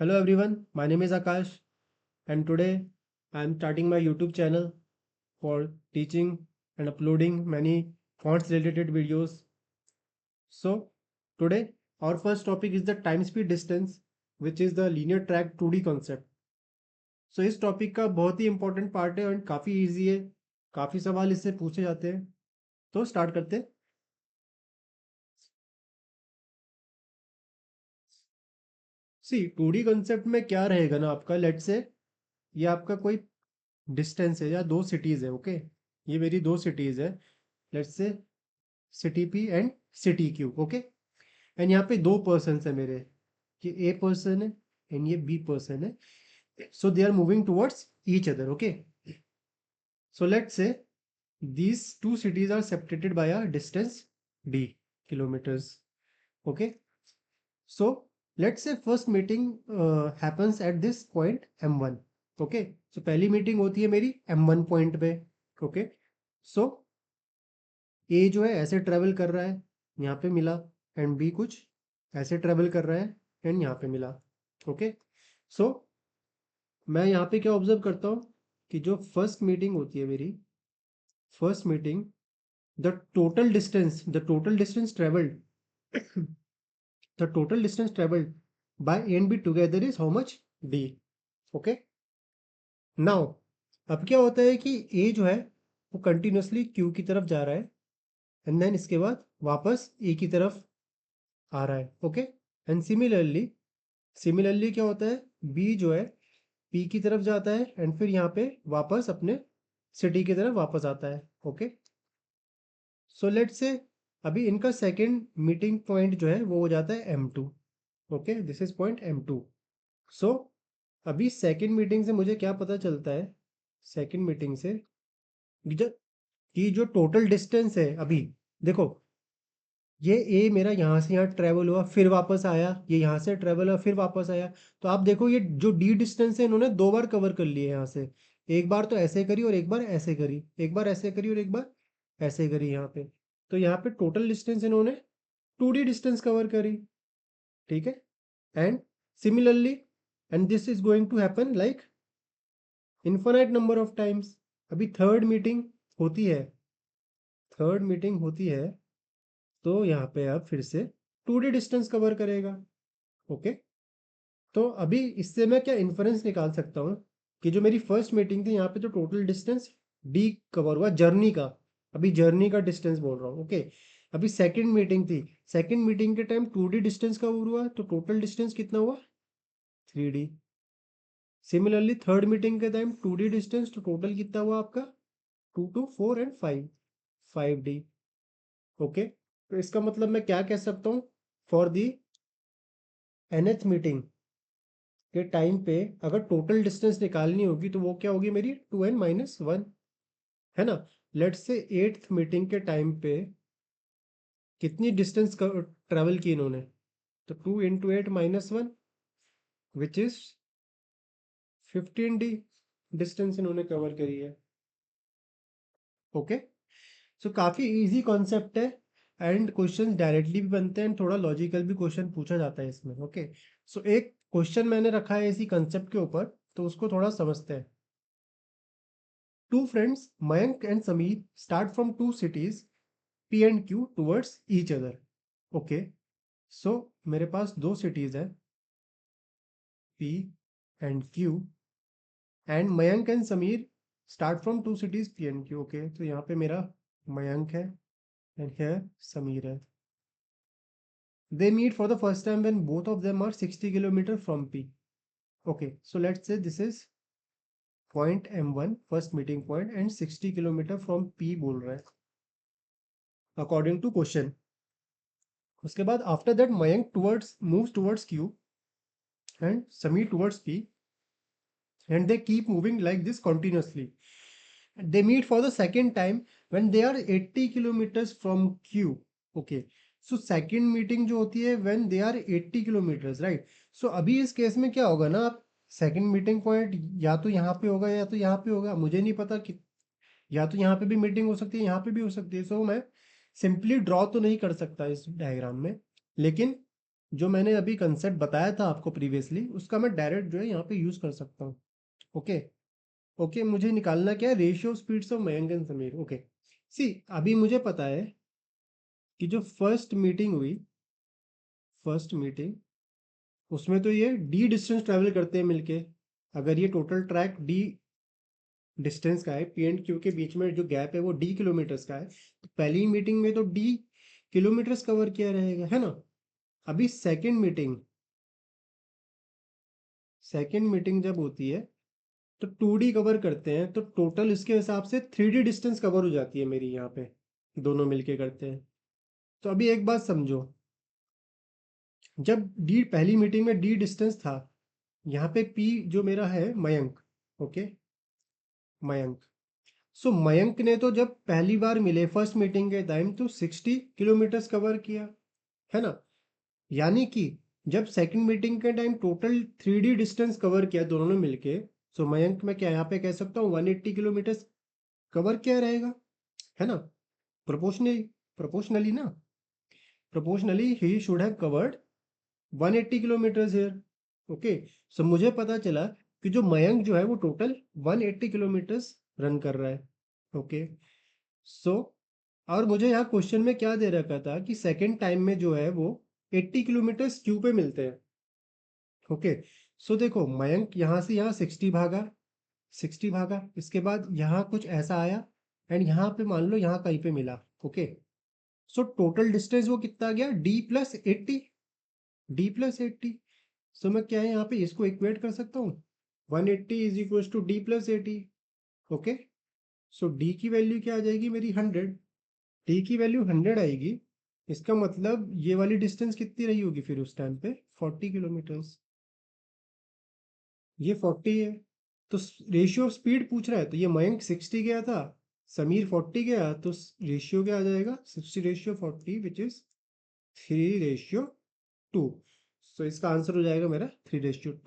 Hello everyone, my name is Akash and today I am starting my YouTube channel for teaching and uploading many fonts related videos. So today our first topic is the time speed distance which is the linear track 2D concept. So इस topic का बहुत ही important part है और काफ़ी easy है, काफ़ी सवाल इससे पूछे जाते हैं। तो स्टार्ट करते हैं। सी 2D कंसेप्ट में क्या रहेगा ना, आपका लेट से ये आपका कोई डिस्टेंस है या दो सिटीज़ है। ओके, ये मेरी दो सिटीज़ है, let's say city P and city Q. Okay, and यहाँ पे दो पर्सन है मेरे, ये ए पर्सन है एंड ये बी पर्सन है। So they are moving towards each other. Okay, so let's say these two cities are separated by a distance d kilometers. Okay, so let's say first meeting happens at this point m1. Okay, so पहली meeting होती है मेरी m1 point पे। Okay, सो ए जो है ऐसे travel कर रहा है, यहाँ पे मिला, एंड बी कुछ ऐसे ट्रेवल कर रहा है एंड यहाँ पे मिला। ओके, सो मैं यहाँ पे क्या ऑब्जर्व करता हूँ कि जो फर्स्ट मीटिंग होती है मेरी, first meeting, the total distance traveled the total distance traveled by A and B together is how much? D. Okay, now अब क्या होता है कि A जो है वो कंटिन्यूसली Q की तरफ जा रहा है एंड देन इसके बाद वापस A की तरफ आ रहा है। ओके, एंड सिमिलरली क्या होता है, बी जो है पी की तरफ जाता है एंड फिर यहाँ पे वापस अपने सिटी की तरफ वापस आता है। ओके, सो लेट से अभी इनका सेकंड मीटिंग पॉइंट जो है वो हो जाता है M2। Okay, this is point M2। सो अभी सेकंड मीटिंग से मुझे क्या पता चलता है, सेकंड मीटिंग से जो कि जो टोटल डिस्टेंस है, अभी देखो ये ए मेरा यहाँ से यहाँ ट्रेवल हुआ फिर वापस आया, ये यहाँ से ट्रेवल हुआ फिर वापस आया। तो आप देखो ये जो डी डिस्टेंस है इन्होंने दो बार कवर कर लिए यहाँ से, एक बार तो ऐसे करी और एक बार ऐसे करी, एक बार ऐसे करी और एक बार ऐसे करी यहाँ पे। तो यहाँ पे टोटल डिस्टेंस इन्होंने 2D डिस्टेंस कवर करी। ठीक है, and similarly and this is going to happen like infinite number of times. अभी थर्ड मीटिंग होती है तो यहाँ पे अब फिर से 2D डिस्टेंस कवर करेगा। ओके, तो अभी इससे मैं क्या इन्फरेंस निकाल सकता हूँ कि जो मेरी फर्स्ट मीटिंग थी यहाँ पे जो टोटल डिस्टेंस डी कवर हुआ जर्नी का, अभी जर्नी का डिस्टेंस बोल रहा हूँ। ओके, अभी सेकंड मीटिंग थी, सेकंड मीटिंग के टाइम 2D डिस्टेंस कवर हुआ तो टोटल डिस्टेंस कितना हुआ? 3D। सिमिलरली थर्ड मीटिंग के टाइम 2D डिस्टेंस तो टोटल कितना हुआ आपका? 2 2 4 एंड 5, 5D। ओके, तो इसका मतलब मैं क्या कह सकता हूँ, फॉर दी nth मीटिंग के टाइम पे अगर टोटल डिस्टेंस निकालनी होगी तो वो क्या होगी मेरी 2n-1, है ना। लेट्स से एट्थ मीटिंग के टाइम पे कितनी डिस्टेंस ट्रेवल की इन्होंने, तो 2 × 8 - 1 विच इज 15D डिस्टेंस इन्होंने कवर करी है। ओके, सो काफी इजी कॉन्सेप्ट है एंड क्वेश्चन डायरेक्टली भी बनते हैं एंड थोड़ा लॉजिकल भी क्वेश्चन पूछा जाता है इसमें। ओके, सो एक क्वेश्चन मैंने रखा है इसी कंसेप्ट के ऊपर, तो उसको थोड़ा समझते हैं। Two friends, Mayank and Sameer, start from two cities, P and Q, towards each other. Okay, so मेरे पास दो cities है, P and Q, and Mayank and Sameer start from two cities, P and Q. Okay, तो यहाँ पे मेरा मयंक है and here Sameer है। They meet for the first time when both of them are 60 kilometer from P. Okay, so let's say this is point M1, first meeting point, and 60 kilometer from P बोल रहा है according to question। उसके बाद after that Mayank towards moves towards Q and Sameer towards P and they keep moving like this continuously. they meet for the second time when they are 80 kilometers from Q. Okay, so second meeting जो होती है when they are 80 kilometers, right? So अभी इस case में क्या होगा ना, आप second meeting point या तो यहाँ पे होगा या तो यहाँ पे होगा, मुझे नहीं पता कि या तो यहाँ पे भी मीटिंग हो सकती है यहाँ पे भी हो सकती है। सो मैं सिंपली ड्रॉ तो नहीं कर सकता इस डायग्राम में, लेकिन जो मैंने अभी कंसेप्ट बताया था आपको प्रीवियसली, उसका मैं डायरेक्ट जो है यहाँ पे यूज कर सकता हूँ। ओके। ओके, मुझे निकालना क्या है, ratio of speeds of Mayank and Sameer. Okay, see अभी मुझे पता है कि जो फर्स्ट मीटिंग उसमें तो ये डी डिस्टेंस ट्रेवल करते हैं मिलके। अगर ये टोटल ट्रैक डी डिस्टेंस का है, पी एंड क्यू के बीच में जो गैप है वो डी किलोमीटर्स का है, तो पहली मीटिंग में तो डी किलोमीटर्स कवर किया रहेगा, है ना। अभी सेकेंड मीटिंग जब होती है तो 2D कवर करते हैं, तो टोटल इसके हिसाब से 3D डिस्टेंस कवर हो जाती है मेरी यहाँ पे, दोनों मिलके करते हैं। तो अभी एक बात समझो, जब डी पहली मीटिंग में डी डिस्टेंस था, यहाँ पे पी जो मेरा है मयंक। ओके, मयंक। सो मयंक ने तो जब पहली बार मिले फर्स्ट मीटिंग के टाइम तो 60 किलोमीटर्स कवर किया, है ना। यानी कि जब सेकंड मीटिंग के time total 3D distance cover किया दोनों ने मिलके, सो मयंक मैं क्या यहाँ पे कह सकता हूँ 180 किलोमीटर्स कवर किया रहेगा, है ना। प्रोपोर्शनली, प्रोपोर्शनली ना, proportionally he should have covered 180 kilometres here. Okay, so मुझे पता चला कि जो मयंक जो है वो टोटल 180 किलोमीटर्स रन कर रहा है। ओके, सो और मुझे यहाँ क्वेश्चन में क्या दे रखा था कि सेकेंड टाइम में जो है वो 80 किलोमीटर्स क्यू पे मिलते हैं। ओके, सो देखो मयंक यहाँ से यहाँ 60 भागा, इसके बाद यहाँ कुछ ऐसा आया, एंड यहाँ पे मान लो यहाँ कहीं पे मिला। ओके, सो टोटल डिस्टेंस वो कितना आ गया, डी प्लस 80। सो मैं क्या है यहाँ पे इसको इक्वेट कर सकता हूँ, 180 is equal to D+80। Okay, so D की वैल्यू क्या आ जाएगी मेरी 100। डी की वैल्यू 100 आएगी, इसका मतलब ये वाली डिस्टेंस कितनी रही होगी फिर उस टाइम पे, 40 किलोमीटर्स। ये 40 है, तो रेशियो ऑफ स्पीड पूछ रहा है, तो ये मयंक 60 गया था, समीर 40 गया, तो रेशियो क्या आ जाएगा, 60/40 विच इज 3/2। सो इसका आंसर हो जाएगा मेरा 3/2।